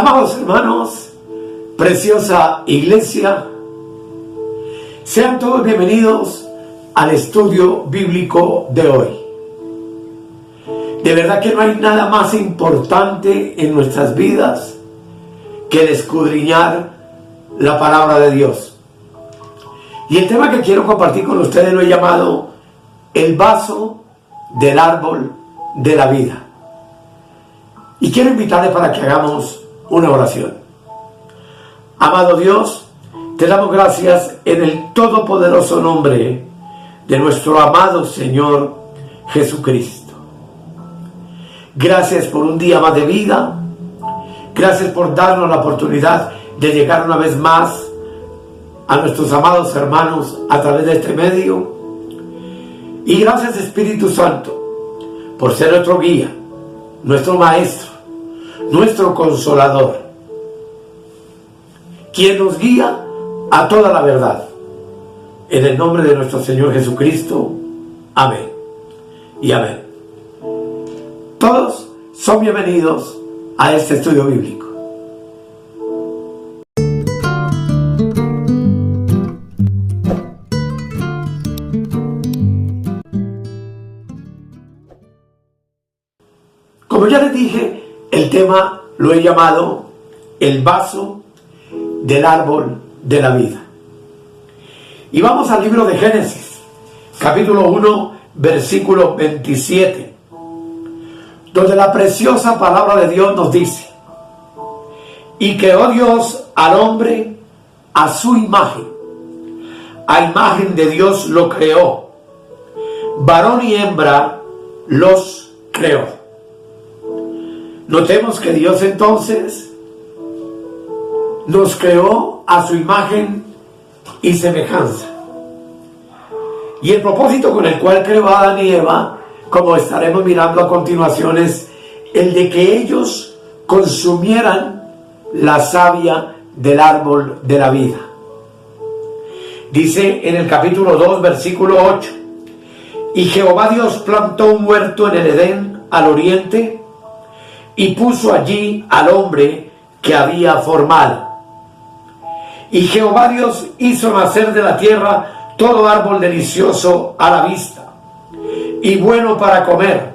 Amados hermanos, preciosa iglesia, sean todos bienvenidos al estudio bíblico de hoy. De verdad que no hay nada más importante en nuestras vidas que el escudriñar la palabra de Dios. Y el tema que quiero compartir con ustedes lo he llamado el vaso del árbol de la vida. Y quiero invitarles para que hagamos una oración. Amado Dios, te damos gracias en el todopoderoso nombre de nuestro amado Señor Jesucristo. Gracias por un día más de vida. Gracias por darnos la oportunidad de llegar una vez más a nuestros amados hermanos a través de este medio. Y gracias, Espíritu Santo, por ser nuestro guía, nuestro maestro, nuestro consolador, quien nos guía a toda la verdad. En el nombre de nuestro Señor Jesucristo. Amén y amén. Todos son bienvenidos a este estudio bíblico. Como ya les dije, el tema lo he llamado el vaso del árbol de la vida. Y vamos al libro de Génesis, capítulo 1, versículo 27, donde la preciosa palabra de Dios nos dice: y creó Dios al hombre a su imagen, a imagen de Dios lo creó, varón y hembra los creó. Notemos que Dios entonces nos creó a su imagen y semejanza. Y el propósito con el cual creó a Adán y Eva, como estaremos mirando a continuación, es el de que ellos consumieran la savia del árbol de la vida. Dice en el capítulo 2, versículo 8: y Jehová Dios plantó un huerto en el Edén al oriente, y puso allí al hombre que había formado. Y Jehová Dios hizo nacer de la tierra todo árbol delicioso a la vista y bueno para comer,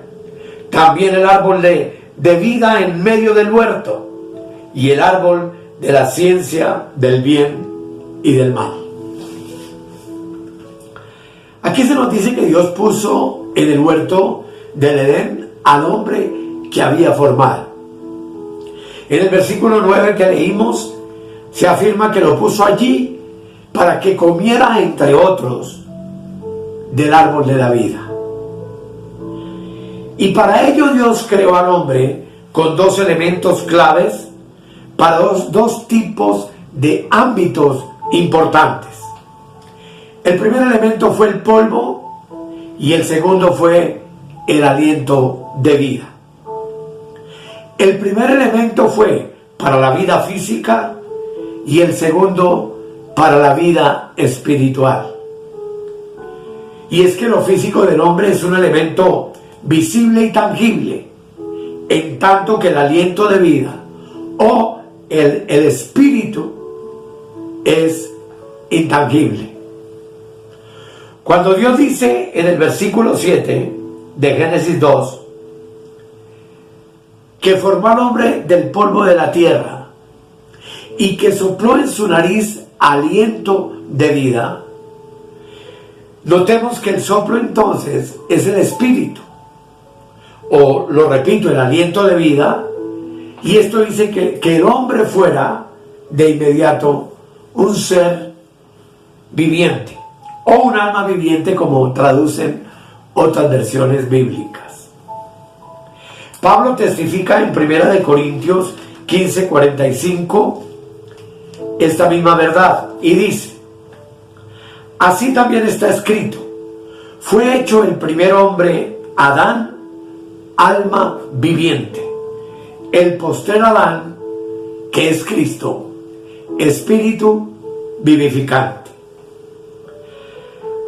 también el árbol de vida en medio del huerto, y el árbol de la ciencia del bien y del mal. Aquí se nos dice que Dios puso en el huerto del Edén al hombre que había formado. En el versículo 9 que leímos, se afirma que lo puso allí para que comiera, entre otros, del árbol de la vida. Y para ello Dios creó al hombre con dos elementos claves para dos tipos de ámbitos importantes. El primer elemento fue el polvo y el segundo fue el aliento de vida. El primer elemento fue para la vida física y el segundo para la vida espiritual. Y es que lo físico del hombre es un elemento visible y tangible, en tanto que el aliento de vida o el espíritu es intangible. Cuando Dios dice en el versículo 7 de Génesis 2 que formó al hombre del polvo de la tierra y que sopló en su nariz aliento de vida, notemos que el soplo entonces es el espíritu, o lo repito, el aliento de vida, y esto dice que el hombre fuera de inmediato un ser viviente, o un alma viviente, como traducen otras versiones bíblicas. Pablo testifica en 1 Corintios 15:45 esta misma verdad y dice: así también está escrito, fue hecho el primer hombre, Adán, alma viviente; el postrer Adán, que es Cristo, espíritu vivificante.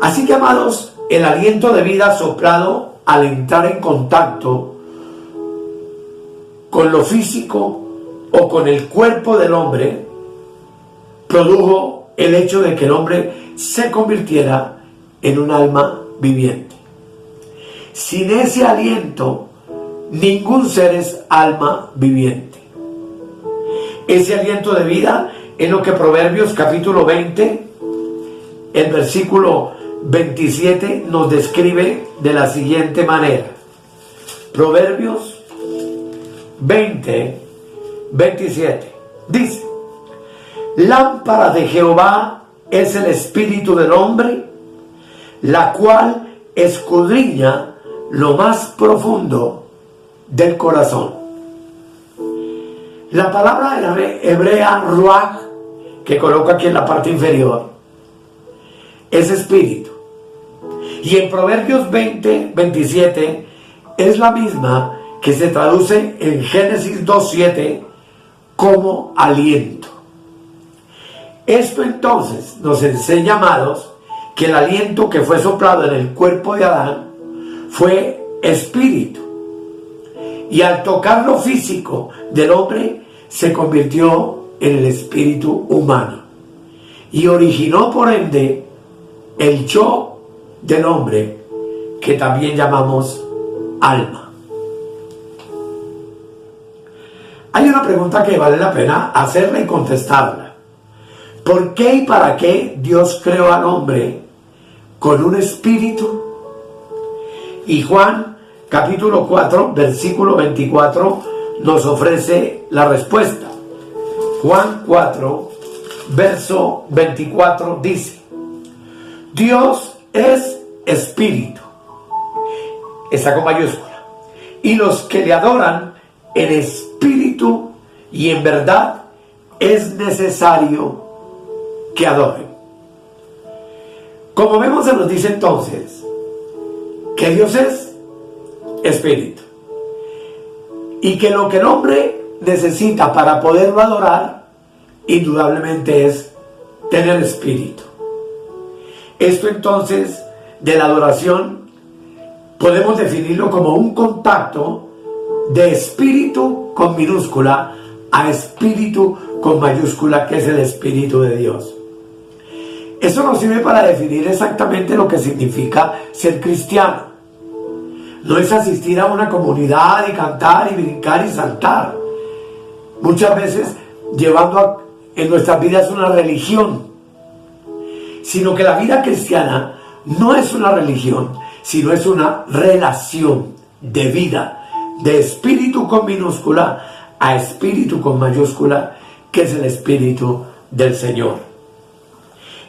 Así que, amados, el aliento de vida soplado al entrar en contacto con lo físico o con el cuerpo del hombre, produjo el hecho de que el hombre se convirtiera en un alma viviente. Sin ese aliento, ningún ser es alma viviente. Ese aliento de vida es lo que Proverbios capítulo 20, el versículo 27 nos describe de la siguiente manera. Proverbios 20, 27 dice: lámpara de Jehová es el espíritu del hombre, la cual escudriña lo más profundo del corazón. La palabra hebrea ruach, que coloco aquí en la parte inferior, es espíritu. Y en Proverbios 20, 27 es la misma que se traduce en Génesis 2:7 como aliento. Esto entonces nos enseña, amados, que el aliento que fue soplado en el cuerpo de Adán fue espíritu. Y al tocar lo físico del hombre, se convirtió en el espíritu humano. Y originó por ende el yo del hombre, que también llamamos alma. Hay una pregunta que vale la pena hacerla y contestarla. ¿Por qué y para qué Dios creó al hombre con un espíritu? Y Juan capítulo 4, versículo 24 nos ofrece la respuesta. Juan 4, verso 24 dice: Dios es espíritu, está con mayúscula, y los que le adoran en espíritu y en verdad es necesario que adoren. Como vemos, se nos dice entonces que Dios es espíritu y que lo que el hombre necesita para poderlo adorar indudablemente es tener espíritu. Esto entonces de la adoración podemos definirlo como un contacto de espíritu con minúscula a espíritu con mayúscula, que es el Espíritu de Dios. Eso nos sirve para definir exactamente lo que significa ser cristiano. No es asistir a una comunidad y cantar y brincar y saltar, muchas veces llevando en nuestras vidas una religión, sino que la vida cristiana no es una religión, sino es una relación de vida, de espíritu con minúscula a espíritu con mayúscula, que es el Espíritu del Señor.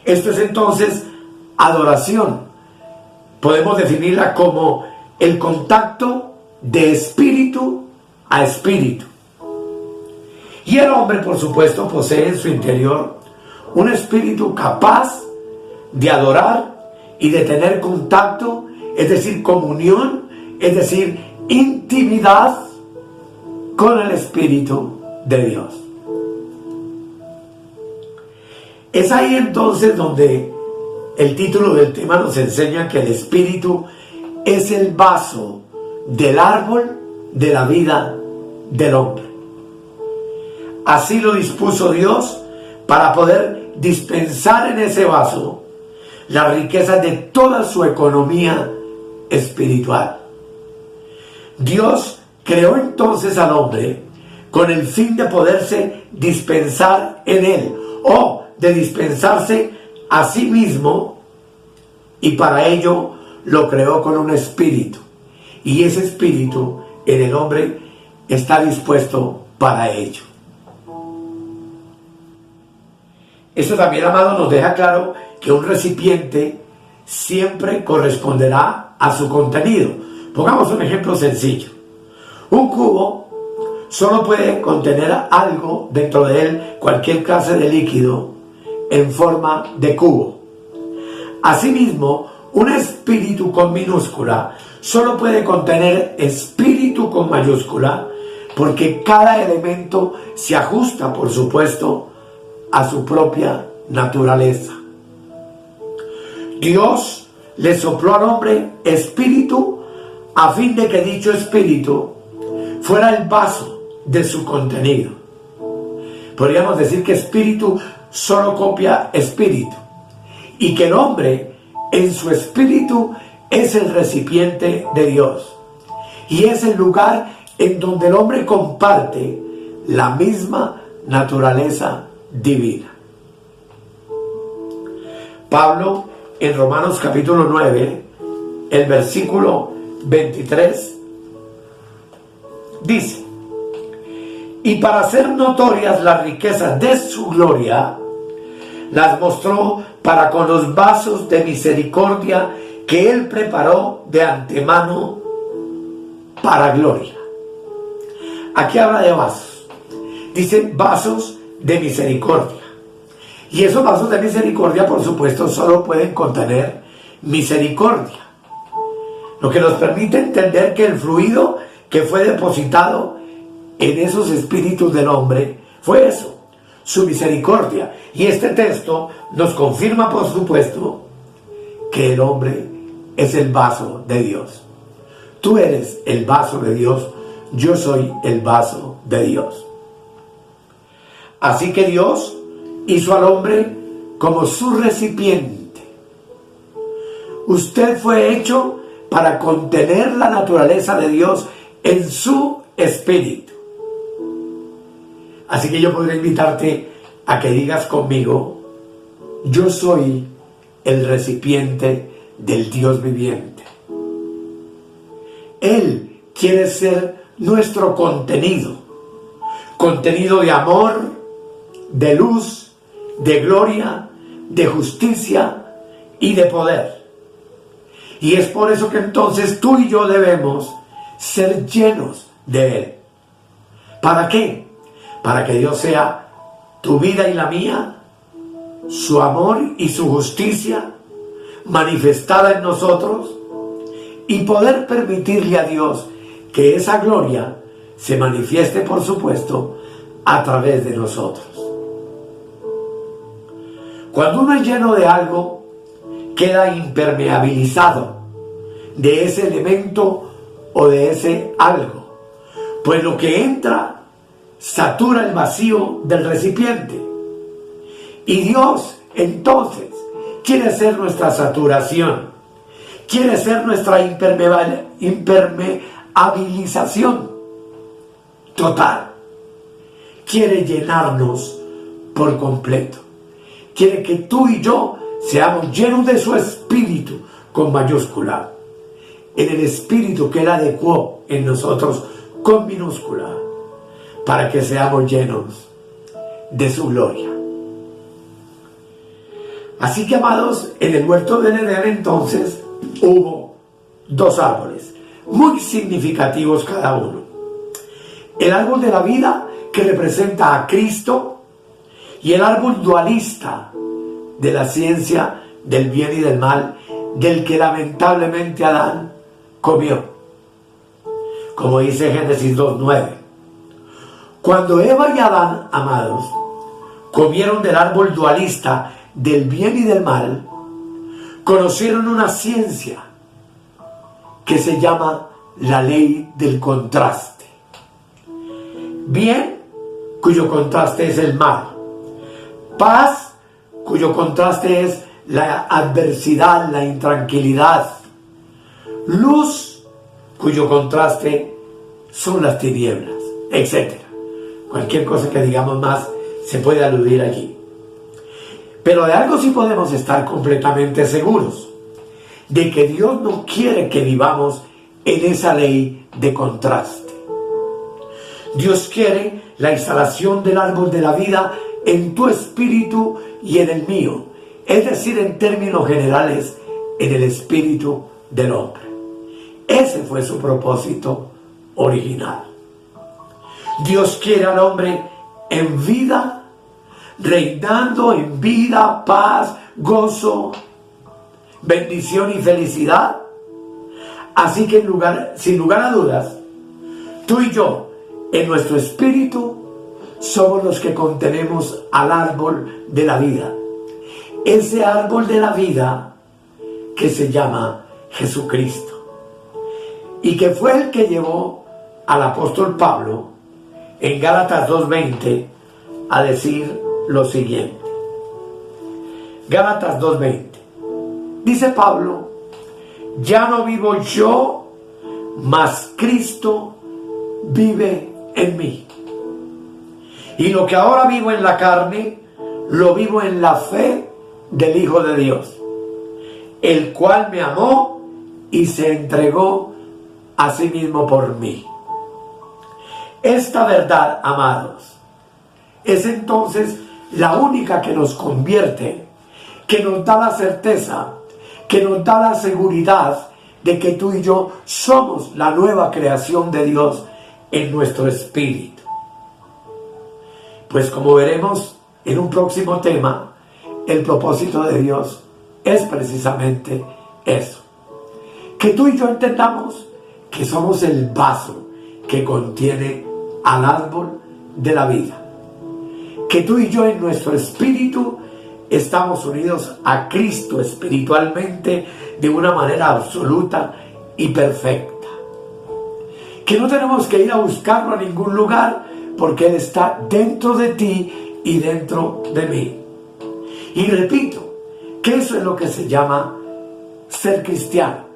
Esto es entonces adoración. Podemos definirla como el contacto de espíritu a espíritu. Y el hombre, por supuesto, posee en su interior un espíritu capaz de adorar y de tener contacto, es decir, comunión, es decir, intimidad con el Espíritu de Dios. Es ahí entonces donde el título del tema nos enseña que el Espíritu es el vaso del árbol de la vida del hombre. Así lo dispuso Dios para poder dispensar en ese vaso las riquezas de toda su economía espiritual. Dios creó entonces al hombre con el fin de poderse dispensar en él, o de dispensarse a sí mismo, y para ello lo creó con un espíritu, y ese espíritu en el hombre está dispuesto para ello. Esto también, amado, nos deja claro que un recipiente siempre corresponderá a su contenido. Pongamos un ejemplo sencillo. Un cubo solo puede contener algo dentro de él, cualquier clase de líquido, en forma de cubo. Asimismo, un espíritu con minúscula solo puede contener espíritu con mayúscula, porque cada elemento se ajusta, por supuesto, a su propia naturaleza. Dios le sopló al hombre espíritu a fin de que dicho espíritu fuera el vaso de su contenido. Podríamos decir que espíritu solo copia espíritu, y que el hombre en su espíritu es el recipiente de Dios, y es el lugar en donde el hombre comparte la misma naturaleza divina. Pablo, en Romanos capítulo 9, el versículo 23, dice: y para hacer notorias las riquezas de su gloria, las mostró para con los vasos de misericordia que él preparó de antemano para gloria. Aquí habla de vasos. Dice vasos de misericordia. Y esos vasos de misericordia, por supuesto, solo pueden contener misericordia. Lo que nos permite entender que el fluido que fue depositado en esos espíritus del hombre fue eso, su misericordia. Y este texto nos confirma, por supuesto, que el hombre es el vaso de Dios. Tú eres el vaso de Dios, yo soy el vaso de Dios. Así que Dios hizo al hombre como su recipiente. Usted fue hecho para contener la naturaleza de Dios en su espíritu. Así que yo podría invitarte a que digas conmigo: yo soy el recipiente del Dios viviente. Él quiere ser nuestro contenido de amor, de luz, de gloria, de justicia y de poder. Y es por eso que entonces tú y yo debemos ser llenos de Él. ¿Para qué? Para que Dios sea tu vida y la mía, su amor y su justicia manifestada en nosotros, y poder permitirle a Dios que esa gloria se manifieste, por supuesto, a través de nosotros. Cuando uno es lleno de algo, queda impermeabilizado de ese elemento o de ese algo, pues lo que entra satura el vacío del recipiente. Y Dios, entonces, quiere ser nuestra saturación, quiere ser nuestra impermeabilización total. Quiere llenarnos por completo. Quiere que tú y yo seamos llenos de su espíritu con mayúscula, en el espíritu que Él adecuó en nosotros con minúscula, para que seamos llenos de su gloria. Así que, amados, en el huerto del Edén entonces hubo dos árboles muy significativos cada uno: el árbol de la vida, que representa a Cristo, y el árbol dualista de la ciencia del bien y del mal, del que lamentablemente Adán comió, como dice Génesis 2:9. Cuando Eva y Adán, amados, comieron del árbol dualista del bien y del mal, conocieron una ciencia que se llama la ley del contraste. Bien, cuyo contraste es el mal. Paz, cuyo contraste es la adversidad, la intranquilidad. Luz, cuyo contraste son las tinieblas, etc. Cualquier cosa que digamos más se puede aludir allí. Pero de algo sí podemos estar completamente seguros: de que Dios no quiere que vivamos en esa ley de contraste. Dios quiere la instalación del árbol de la vida en tu espíritu y en el mío, es decir, en términos generales, en el espíritu del hombre. Ese fue su propósito original. Dios quiere al hombre en vida, reinando en vida, paz, gozo, bendición y felicidad. Así que sin lugar a dudas, tú y yo, en nuestro espíritu, somos los que contenemos al árbol de la vida. Ese árbol de la vida que se llama Jesucristo. Y que fue el que llevó al apóstol Pablo en Gálatas 2:20 a decir lo siguiente. Gálatas 2:20. Dice Pablo: ya no vivo yo, mas Cristo vive en mí. Y lo que ahora vivo en la carne, lo vivo en la fe del Hijo de Dios, el cual me amó y se entregó a sí mismo por mí. Esta verdad, amados, es entonces la única que nos convierte, que nos da la certeza, que nos da la seguridad de que tú y yo somos la nueva creación de Dios en nuestro espíritu. Pues como veremos en un próximo tema, el propósito de Dios es precisamente eso. Que tú y yo entendamos que somos el vaso que contiene al árbol de la vida. Que tú y yo en nuestro espíritu estamos unidos a Cristo espiritualmente de una manera absoluta y perfecta. Que no tenemos que ir a buscarlo a ningún lugar porque Él está dentro de ti y dentro de mí. Y repito, que eso es lo que se llama ser cristiano.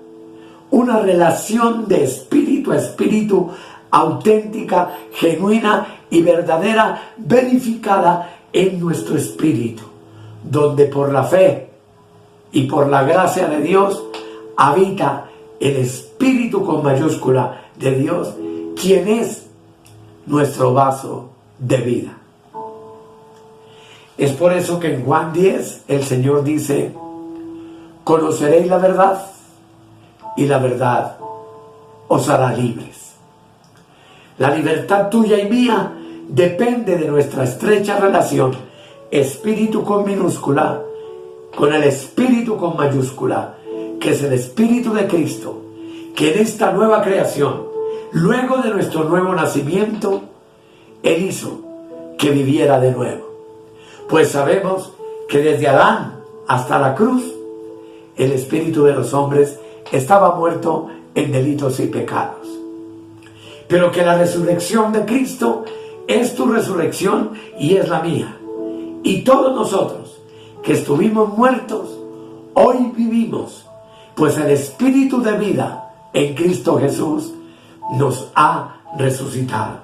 Una relación de espíritu a espíritu auténtica, genuina y verdadera, verificada en nuestro espíritu, donde por la fe y por la gracia de Dios habita el Espíritu con mayúscula de Dios, quien es nuestro vaso de vida. Es por eso que en Juan 10 el Señor dice: conoceréis la verdad y la verdad os hará libres. La libertad tuya y mía depende de nuestra estrecha relación, espíritu con minúscula, con el Espíritu con mayúscula, que es el Espíritu de Cristo, que en esta nueva creación, luego de nuestro nuevo nacimiento, Él hizo que viviera de nuevo. Pues sabemos que desde Adán hasta la cruz, el espíritu de los hombres estaba muerto en delitos y pecados. Pero que la resurrección de Cristo es tu resurrección y es la mía. Y todos nosotros que estuvimos muertos, hoy vivimos, pues el Espíritu de vida en Cristo Jesús nos ha resucitado.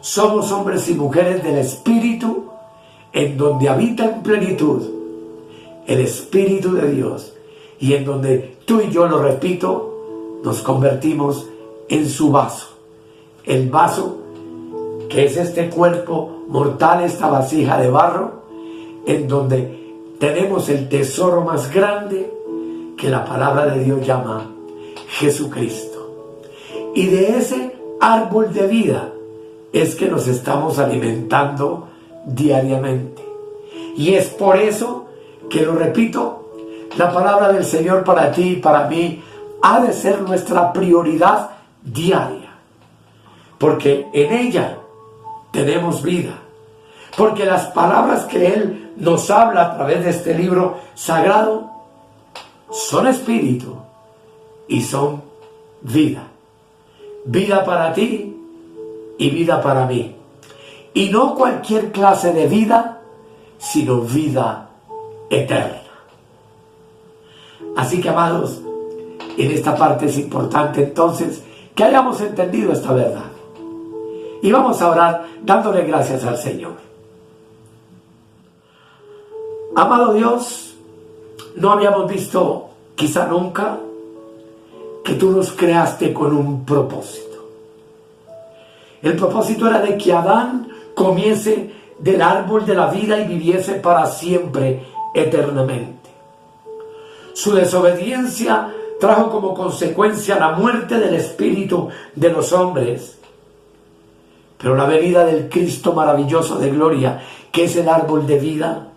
Somos hombres y mujeres del Espíritu, en donde habita en plenitud el Espíritu de Dios, y en donde tú y yo, lo repito, nos convertimos en su vaso. El vaso que es este cuerpo mortal, esta vasija de barro, en donde tenemos el tesoro más grande que la palabra de Dios llama Jesucristo. Y de ese árbol de vida es que nos estamos alimentando diariamente. Y es por eso que, lo repito, la palabra del Señor para ti y para mí ha de ser nuestra prioridad diaria, porque en ella tenemos vida, porque las palabras que Él nos habla a través de este libro sagrado son espíritu y son vida. Vida para ti y vida para mí. Y no cualquier clase de vida, sino vida eterna. Así que, amados, en esta parte es importante entonces que hayamos entendido esta verdad. Y vamos a orar dándole gracias al Señor. Amado Dios, no habíamos visto quizá nunca que tú nos creaste con un propósito. El propósito era de que Adán comiese del árbol de la vida y viviese para siempre, eternamente. Su desobediencia trajo como consecuencia la muerte del espíritu de los hombres. Pero la venida del Cristo maravilloso de gloria, que es el árbol de vida,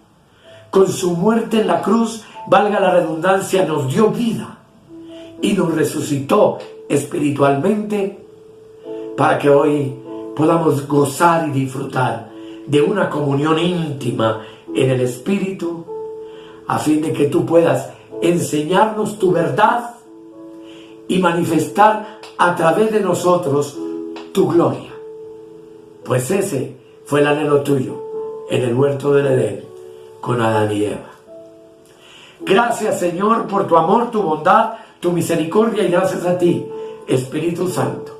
con su muerte en la cruz, valga la redundancia, nos dio vida y nos resucitó espiritualmente para que hoy podamos gozar y disfrutar de una comunión íntima en el Espíritu, a fin de que tú puedas enseñarnos tu verdad y manifestar a través de nosotros tu gloria. Pues ese fue el anhelo tuyo, en el huerto del Edén con Adán y Eva. Gracias, Señor, por tu amor, tu bondad, tu misericordia, y gracias a ti, Espíritu Santo,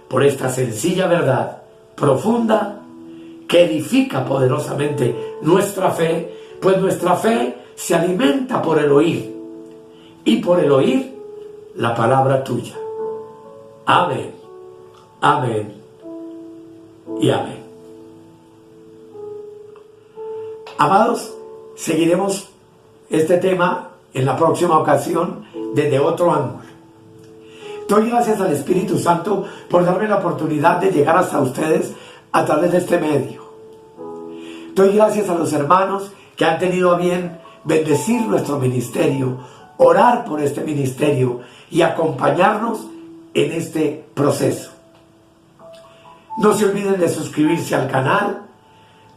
por esta sencilla verdad profunda que edifica poderosamente nuestra fe, pues nuestra fe se alimenta por el oír, y por el oír la palabra tuya. Amén, amén y amén. Amados, seguiremos este tema en la próxima ocasión desde otro ángulo. Doy gracias al Espíritu Santo por darme la oportunidad de llegar hasta ustedes a través de este medio. Doy gracias a los hermanos que han tenido a bien bendecir nuestro ministerio, orar por este ministerio y acompañarnos en este proceso. No se olviden de suscribirse al canal,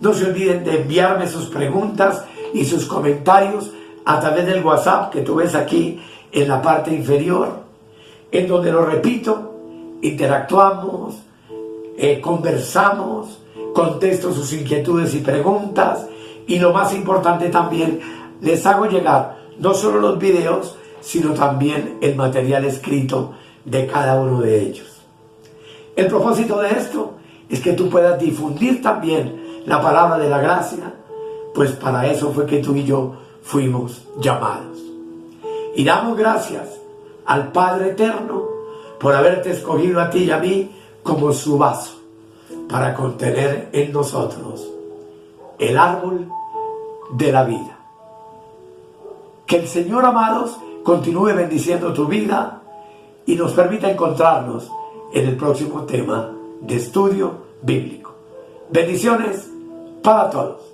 no se olviden de enviarme sus preguntas y sus comentarios a través del WhatsApp que tú ves aquí en la parte inferior, en donde, lo repito, interactuamos, conversamos, contesto sus inquietudes y preguntas, y lo más importante también, les hago llegar no solo los videos, sino también el material escrito de cada uno de ellos. El propósito de esto es que tú puedas difundir también la palabra de la gracia, pues para eso fue que tú y yo fuimos llamados. Y damos gracias al Padre Eterno por haberte escogido a ti y a mí como su vaso para contener en nosotros el árbol de la vida. Que el Señor, amados, continúe bendiciendo tu vida y nos permita encontrarnos en el próximo tema de estudio bíblico. Bendiciones para todos.